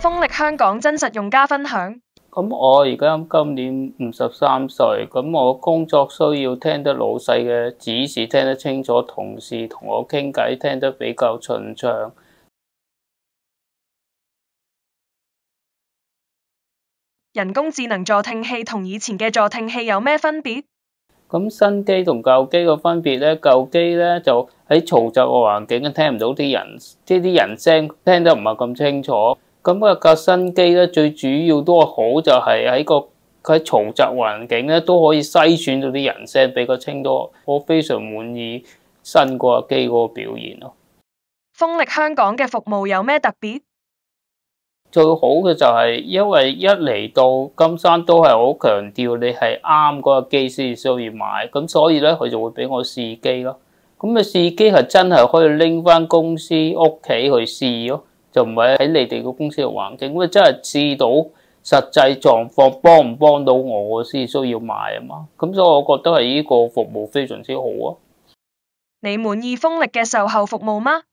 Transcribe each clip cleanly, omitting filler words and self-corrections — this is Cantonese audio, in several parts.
風力香港真實用家分享。咁我而家今年53歲，咁我工作需要聽得老細嘅指示聽得清楚，同事同我傾偈聽得比較順暢。人工智能助聽器同以前嘅助聽器有咩分別？咁新機同舊機嘅分別咧，舊機咧就喺嘈雜嘅環境聽唔到啲人聲，聽得唔係咁清楚。咁個新機咧，最主要都係好就係喺嘈雜環境咧都可以篩選到啲人聲比較清多。我非常滿意新嗰個機嗰個表現咯。風力香港嘅服務有咩特別？最好嘅就係因為一嚟到金山都係好強調你係啱嗰個機先需要買，咁所以咧佢就會俾我試機咯。咁啊試機係真係可以拎翻公司屋企去試咯，就唔係喺你哋個公司嘅環境，咁啊真係試到實際狀況幫唔幫到我先需要買啊嘛。咁所以我覺得係呢個服務非常之好啊。你滿意風力嘅售後服務嗎？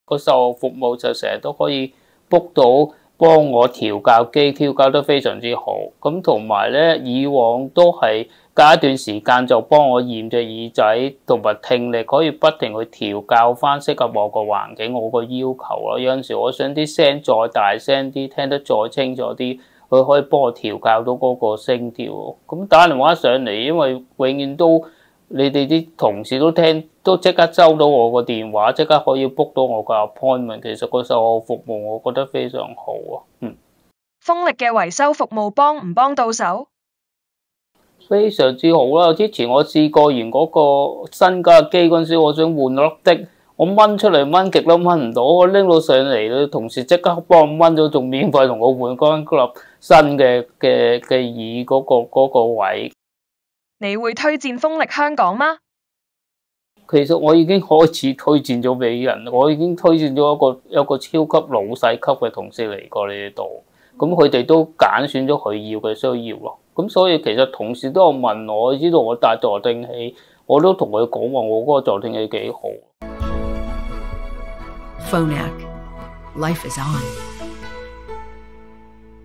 個售後服務就成日都可以 book 到幫我調校機，調校得非常之好。咁同埋咧，以往都係隔一段時間就幫我驗隻耳仔同埋聽力，可以不停去調校翻適合我個環境、我個要求咯。有陣時我想啲聲再大聲啲，聽得再清楚啲，佢可以幫我調校到嗰個聲調。咁打電話上嚟，因為永遠都你哋啲同事都即刻收到我個電話，即刻可以 book 到我個 appointment。其實個售後服務我覺得非常好啊。風力嘅維修服務幫唔幫到手？非常之好啦！之前我試過完嗰個新架機嗰陣時，我想換粒的，我掹出嚟掹極都掹唔到，我拎到上嚟，同事即刻幫我掹咗，仲免費同我換嗰粒新嘅耳嗰個位。你會推薦風力香港嗎？其實我已經開始推薦咗俾人，我已經推薦咗一個超級老細級嘅同事嚟過你哋度，咁佢哋都揀選咗佢要嘅需要咯。咁所以其實同事都有問我，知道我帶助聽器，我都同佢講話我嗰個助聽器幾好。Phonak, life is on.